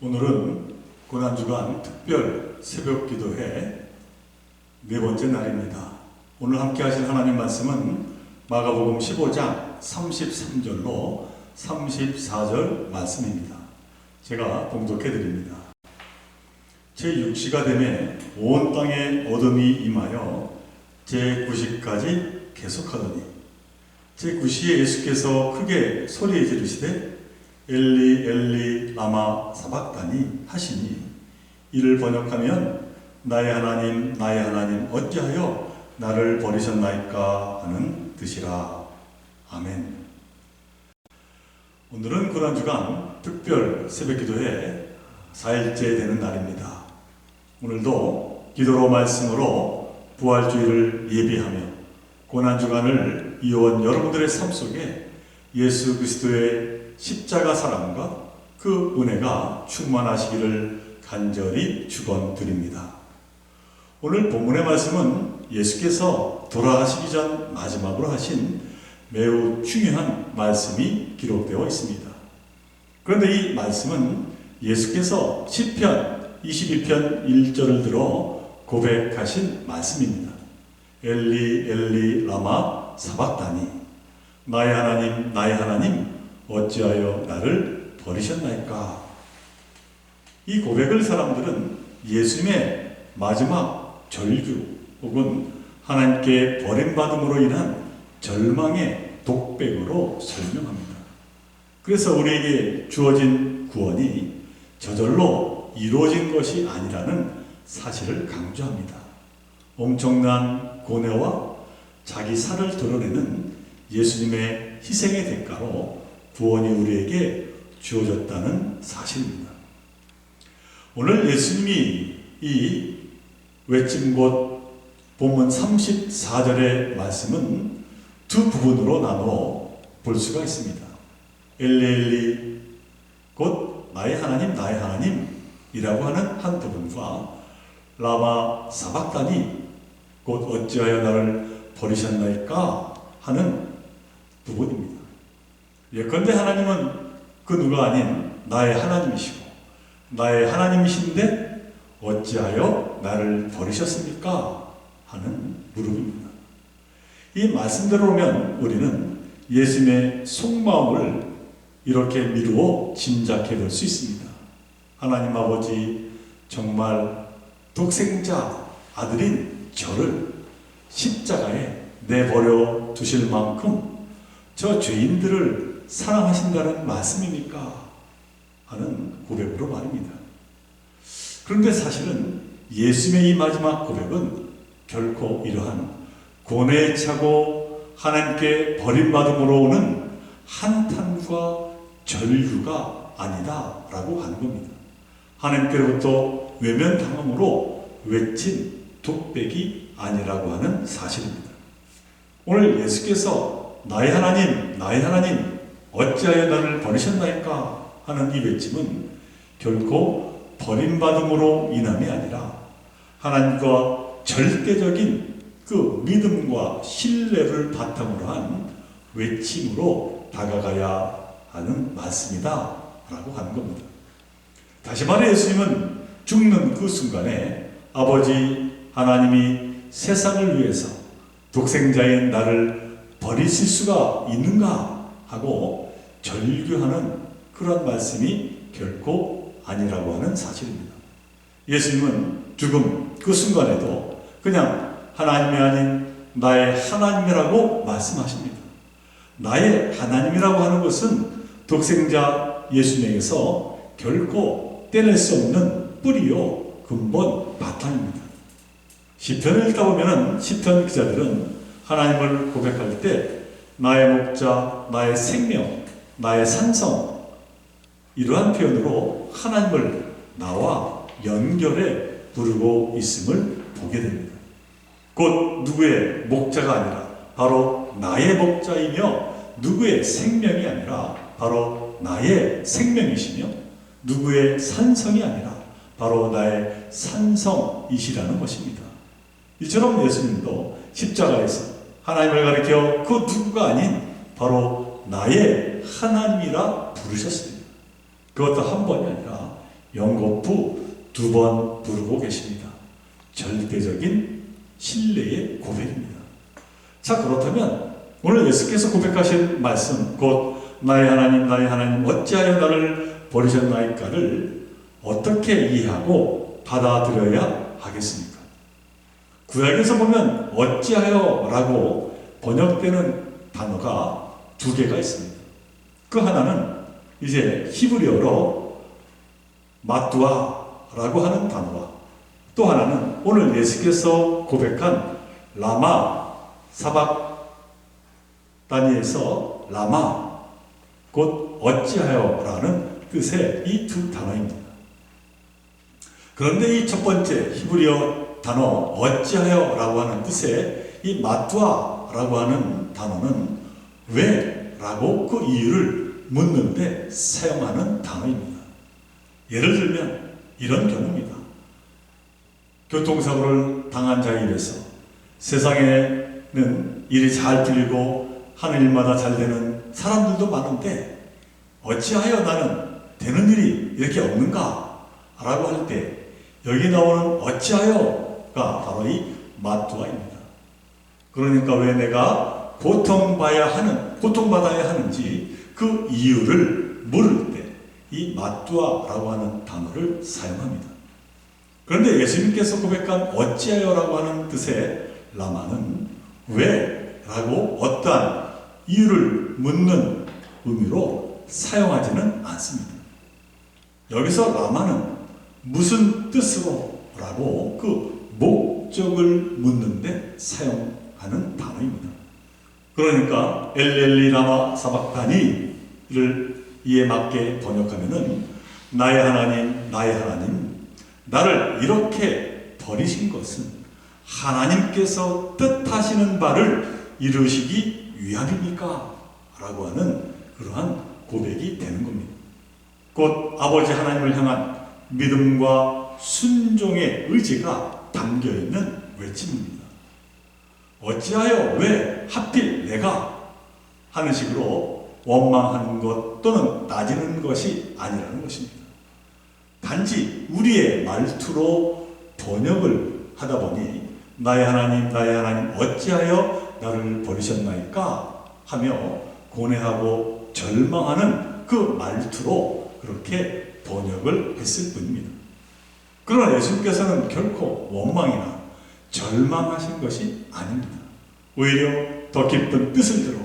오늘은 고난주간 특별 새벽 기도회 네 번째 날입니다. 오늘 함께 하실 하나님 말씀은 마가복음 15장 33절로 34절 말씀입니다. 제가 봉독해 드립니다. 제6시가 되매 온 땅에 어둠이 임하여 제9시까지 계속하더니 제9시에 예수께서 크게 소리에 지르시되 엘리 엘리 라마 사박다니 하시니, 이를 번역하면 나의 하나님 나의 하나님 어찌하여 나를 버리셨나이까 하는 뜻이라. 아멘. 오늘은 고난주간 특별 새벽기도회 4일째 되는 날입니다. 오늘도 기도로 말씀으로 부활주의를 예비하며 고난주간을 이어온 여러분들의 삶 속에 예수 그리스도의 십자가 사랑과 그 은혜가 충만하시기를 간절히 축원드립니다. 오늘 본문의 말씀은 예수께서 돌아가시기 전 마지막으로 하신 매우 중요한 말씀이 기록되어 있습니다. 그런데 이 말씀은 예수께서 시편 22편 1절을 들어 고백하신 말씀입니다. 엘리 엘리 라마 사박다니, 나의 하나님 나의 하나님 어찌하여 나를 버리셨나이까. 이 고백을 사람들은 예수님의 마지막 절규 혹은 하나님께 버림받음으로 인한 절망의 독백으로 설명합니다. 그래서 우리에게 주어진 구원이 저절로 이루어진 것이 아니라는 사실을 강조합니다. 엄청난 고뇌와 자기 살을 드러내는 예수님의 희생의 대가로 구원이 우리에게 주어졌다는 사실입니다. 오늘 예수님이 이 외침 곧 본문 34절의 말씀은 두 부분으로 나누어 볼 수가 있습니다. 엘리 엘리 곧 나의 하나님 나의 하나님이라고 하는 한 부분과 라마 사박다니 곧 어찌하여 나를 버리셨나이까 하는 부분입니다. 예컨대 하나님은 그 누가 아닌 나의 하나님이시고 나의 하나님이신데 어찌하여 나를 버리셨습니까? 하는 물음입니다. 이 말씀대로 보면 우리는 예수님의 속마음을 이렇게 미루어 짐작해 볼 수 있습니다. 하나님 아버지, 정말 독생자 아들인 저를 십자가에 내버려 두실 만큼 저 죄인들을 사랑하신다는 말씀입니까? 하는 고백으로 말입니다. 그런데 사실은 예수님의 이 마지막 고백은 결코 이러한 고뇌에 차고 하나님께 버림받음으로 오는 한탄과 절규가 아니다 라고 하는 겁니다. 하나님께로부터 외면당함으로 외친 독백이 아니라고 하는 사실입니다. 오늘 예수께서 나의 하나님 나의 하나님 어찌하여 나를 버리셨나이까 하는 이 외침은 결코 버림받음으로 인함이 아니라 하나님과 절대적인 그 믿음과 신뢰를 바탕으로 한 외침으로 다가가야 하는 말씀이다 라고 하는 겁니다. 다시 말해 예수님은 죽는 그 순간에 아버지 하나님이 세상을 위해서 독생자인 나를 버리실 수가 있는가 하고 절규하는 그런 말씀이 결코 아니라고 하는 사실입니다. 예수님은 죽음 그 순간에도 그냥 하나님이 아닌 나의 하나님이라고 말씀하십니다. 나의 하나님이라고 하는 것은 독생자 예수님에게서 결코 떼낼 수 없는 뿌리요 근본 바탕입니다. 시편을 읽다 보면 시편 기자들은 하나님을 고백할 때 나의 목자, 나의 생명, 나의 산성 이러한 표현으로 하나님을 나와 연결해 부르고 있음을 보게 됩니다. 곧 누구의 목자가 아니라 바로 나의 목자이며 누구의 생명이 아니라 바로 나의 생명이시며 누구의 산성이 아니라 바로 나의 산성이시라는 것입니다. 이처럼 예수님도 십자가에서 하나님을 가리켜 그 누구가 아닌 바로 나의 하나님이라 부르셨습니다. 그것도 한 번이 아니라 연거푸 2번 부르고 계십니다. 절대적인 신뢰의 고백입니다. 자, 그렇다면 오늘 예수께서 고백하신 말씀, 곧 나의 하나님 어찌하여 나를 버리셨나이까를 어떻게 이해하고 받아들여야 하겠습니까? 구약에서 보면 어찌하여 라고 번역되는 단어가 2개가 있습니다. 그 하나는 이제 히브리어로 마뚜아 라고 하는 단어와, 또 하나는 오늘 예수께서 고백한 라마 사박다니에서 라마 곧 어찌하여 라는 뜻의 이 2 단어입니다. 그런데 이 첫 번째 히브리어 단어 어찌하여 라고 하는 뜻의 이 마뚜아 라고 하는 단어는 왜? 라고 그 이유를 묻는데 사용하는 단어입니다. 예를 들면 이런 경우입니다. 교통사고를 당한 자에 비해서 세상에는 일이 잘 풀리고 하는 일마다 잘 되는 사람들도 많은데 어찌하여 나는 되는 일이 이렇게 없는가? 라고 할 때 여기 나오는 어찌하여가 바로 이 마뚜아입니다. 그러니까 왜 내가 고통받아야 하는지 그 이유를 물을 때 이 마뚜아라고 하는 단어를 사용합니다. 그런데 예수님께서 고백한 어찌하여라고 하는 뜻의 라마는 왜? 라고 어떠한 이유를 묻는 의미로 사용하지는 않습니다. 여기서 라마는 무슨 뜻으로? 라고 그 목적을 묻는데 사용하는 단어입니다. 그러니까 엘렐리 라마 사박다니를 이에 맞게 번역하면은 나의 하나님 나를 이렇게 버리신 것은 하나님께서 뜻하시는 바를 이루시기 위함입니까? 라고 하는 그러한 고백이 되는 겁니다. 곧 아버지 하나님을 향한 믿음과 순종의 의지가 담겨있는 외침입니다. 어찌하여 왜 하필 내가 하는 식으로 원망하는 것 또는 따지는 것이 아니라는 것입니다. 단지 우리의 말투로 번역을 하다 보니 나의 하나님 어찌하여 나를 버리셨나이까 하며 고뇌하고 절망하는 그 말투로 그렇게 번역을 했을 뿐입니다. 그러나 예수님께서는 결코 원망이나 절망하신 것이 아닙니다. 오히려 더 깊은 뜻을 들어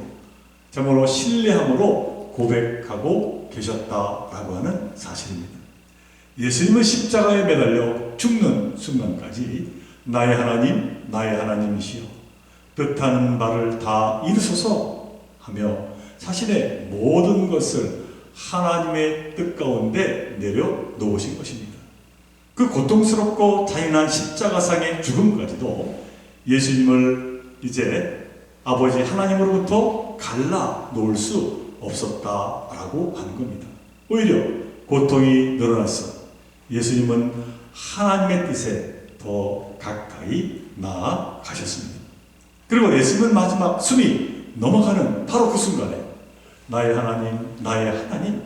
정말로 신뢰함으로 고백하고 계셨다라고 하는 사실입니다. 예수님은 십자가에 매달려 죽는 순간까지 나의 하나님이시여 뜻하는 바를 다 이루소서 하며 자신의 모든 것을 하나님의 뜻 가운데 내려놓으신 것입니다. 그 고통스럽고 잔인한 십자가상의 죽음까지도 예수님을 이제 아버지 하나님으로부터 갈라 놓을 수 없었다라고 하는 겁니다. 오히려 고통이 늘어나서 예수님은 하나님의 뜻에 더 가까이 나아가셨습니다. 그리고 예수님은 마지막 숨이 넘어가는 바로 그 순간에 나의 하나님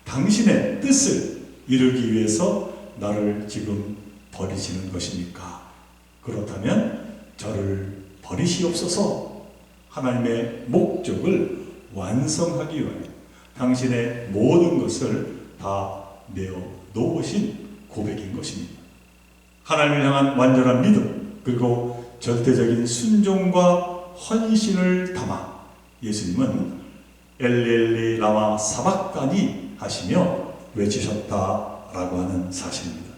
당신의 뜻을 이루기 위해서 나를 지금 버리시는 것입니까? 그렇다면 저를 버리시옵소서. 하나님의 목적을 완성하기 위하여 당신의 모든 것을 다 내어놓으신 고백인 것입니다. 하나님을 향한 완전한 믿음 그리고 절대적인 순종과 헌신을 담아 예수님은 엘렐리 라마 사박다니 하시며 외치셨다라고 하는 사실입니다.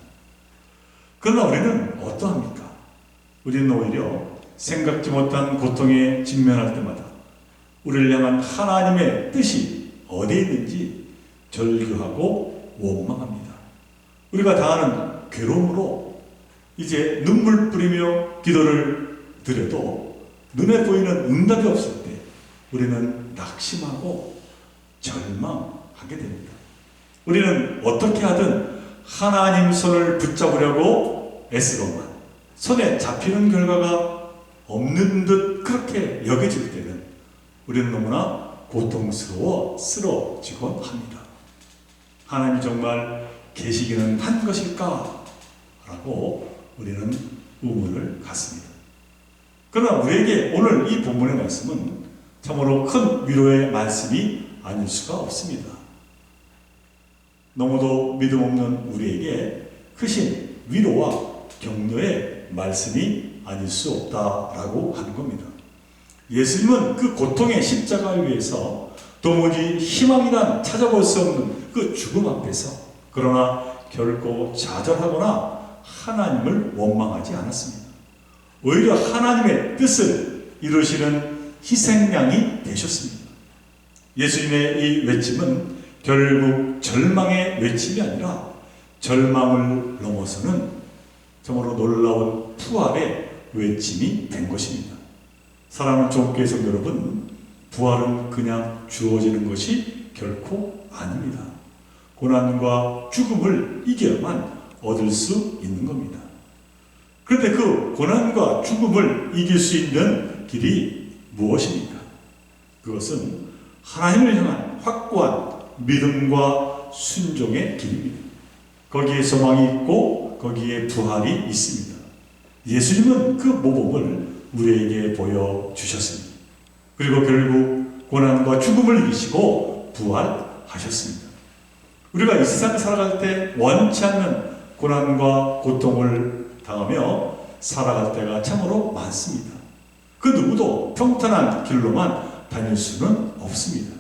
그러나 우리는 어떠합니까? 우리는 오히려 생각지 못한 고통에 직면할 때마다 우리를 향한 하나님의 뜻이 어디에 있는지 절규하고 원망합니다. 우리가 당하는 괴로움으로 이제 눈물 뿌리며 기도를 드려도 눈에 보이는 응답이 없을 때 우리는 낙심하고 절망하게 됩니다. 우리는 어떻게 하든 하나님 손을 붙잡으려고 애쓰고만 손에 잡히는 결과가 없는 듯 그렇게 여겨질 때는 우리는 너무나 고통스러워 쓰러지곤 합니다. 하나님이 정말 계시기는 한 것일까? 라고 우리는 의문을 갖습니다. 그러나 우리에게 오늘 이 본문의 말씀은 참으로 큰 위로의 말씀이 아닐 수가 없습니다. 너무도 믿음 없는 우리에게 크신 위로와 격려의 말씀이 아닐 수 없다라고 하는 겁니다. 예수님은 그 고통의 십자가 위에서 도무지 희망이란 찾아볼 수 없는 그 죽음 앞에서 그러나 결코 좌절하거나 하나님을 원망하지 않았습니다. 오히려 하나님의 뜻을 이루시는 희생양이 되셨습니다. 예수님의 이 외침은 결국 절망의 외침이 아니라 절망을 넘어서는 정말로 놀라운 부활의 외침이 된 것입니다. 사랑하는 조국교회 성도 여러분, 부활은 그냥 주어지는 것이 결코 아닙니다. 고난과 죽음을 이겨야만 얻을 수 있는 겁니다. 그런데 그 고난과 죽음을 이길 수 있는 길이 무엇입니까? 그것은 하나님을 향한 확고한 믿음과 순종의 길입니다. 거기에 소망이 있고 거기에 부활이 있습니다. 예수님은 그 모범을 우리에게 보여주셨습니다. 그리고 결국 고난과 죽음을 이기시고 부활하셨습니다. 우리가 이 세상을 살아갈 때 원치 않는 고난과 고통을 당하며 살아갈 때가 참으로 많습니다. 그 누구도 평탄한 길로만 다닐 수는 없습니다.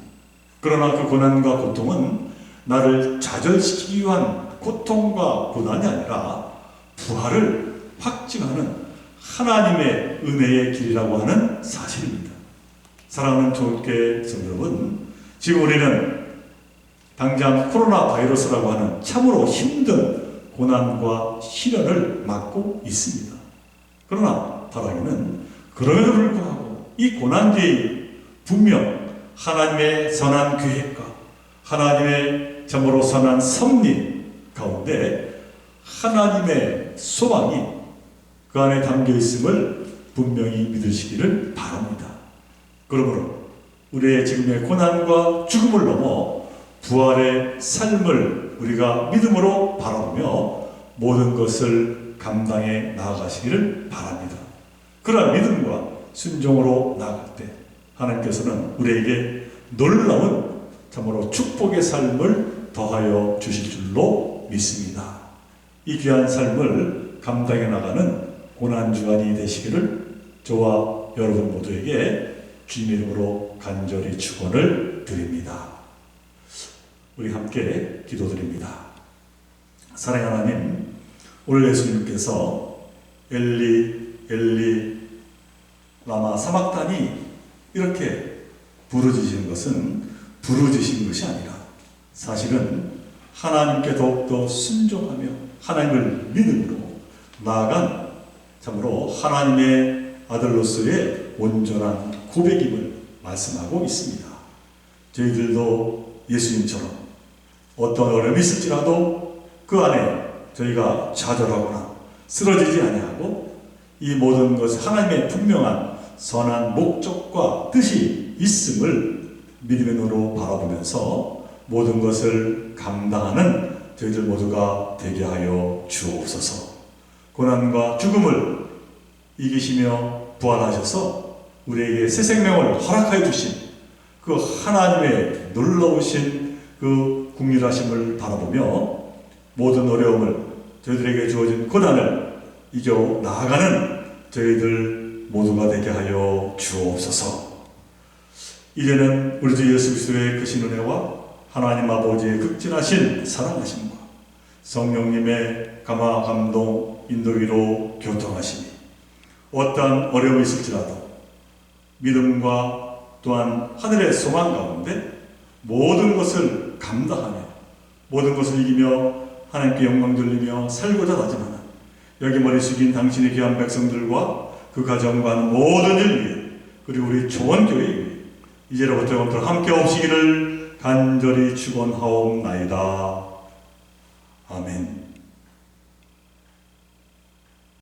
그러나 그 고난과 고통은 나를 좌절시키기 위한 고통과 고난이 아니라 부활을 확증하는 하나님의 은혜의 길이라고 하는 사실입니다. 사랑하는 조국교회 성도 여러분, 지금 우리는 당장 코로나 바이러스라고 하는 참으로 힘든 고난과 시련을 맞고 있습니다. 그러나 바라기는 그럼에도 불구하고 이 고난 뒤에 분명 하나님의 선한 계획과 하나님의 참으로 선한 섭리 가운데 하나님의 소망이 그 안에 담겨 있음을 분명히 믿으시기를 바랍니다. 그러므로 우리의 지금의 고난과 죽음을 넘어 부활의 삶을 우리가 믿음으로 바라보며 모든 것을 감당해 나아가시기를 바랍니다. 그러한 믿음과 순종으로 나아갈 때 하나님께서는 우리에게 놀라운 참으로 축복의 삶을 더하여 주실 줄로 믿습니다. 이 귀한 삶을 감당해 나가는 고난주간이 되시기를 저와 여러분 모두에게 주님의 이름으로 간절히 축원을 드립니다. 우리 함께 기도드립니다. 사랑하는 하나님, 오늘 예수님께서 엘리 엘리 라마 사박단이 이렇게 부르짖은 것은 부르짖은 것이 아니라 사실은 하나님께 더욱더 순종하며 하나님을 믿음으로 나아간 참으로 하나님의 아들로서의 온전한 고백임을 말씀하고 있습니다. 저희들도 예수님처럼 어떤 어려움이 있을지라도 그 안에 저희가 좌절하거나 쓰러지지 아니하고 이 모든 것이 하나님의 분명한 선한 목적과 뜻이 있음을 믿음의 눈으로 바라보면서 모든 것을 감당하는 저희들 모두가 되게 하여 주옵소서. 고난과 죽음을 이기시며 부활하셔서 우리에게 새 생명을 허락하여 주신 그 하나님의 놀라우신 그 긍휼하심을 바라보며 모든 어려움을 저희들에게 주어진 고난을 이겨 나아가는 저희들 모두가 되게 하여 주옵소서. 이제는 우리 주 예수 그리스도의 크신 은혜와 하나님 아버지의 극진하신 사랑하심과 성령님의 감화 감동 인도위로 교통하시니 어떠한 어려움이 있을지라도 믿음과 또한 하늘의 소망 가운데 모든 것을 감당하며 모든 것을 이기며 하나님께 영광 돌리며 살고자 하지만 여기 머리 숙인 당신의 귀한 백성들과 그 가정과 하는 모든 일 위해 그리고 우리 조원교회 위해 이제로부터 영원토록 함께 없으기를 간절히 축원하옵나이다. 아멘.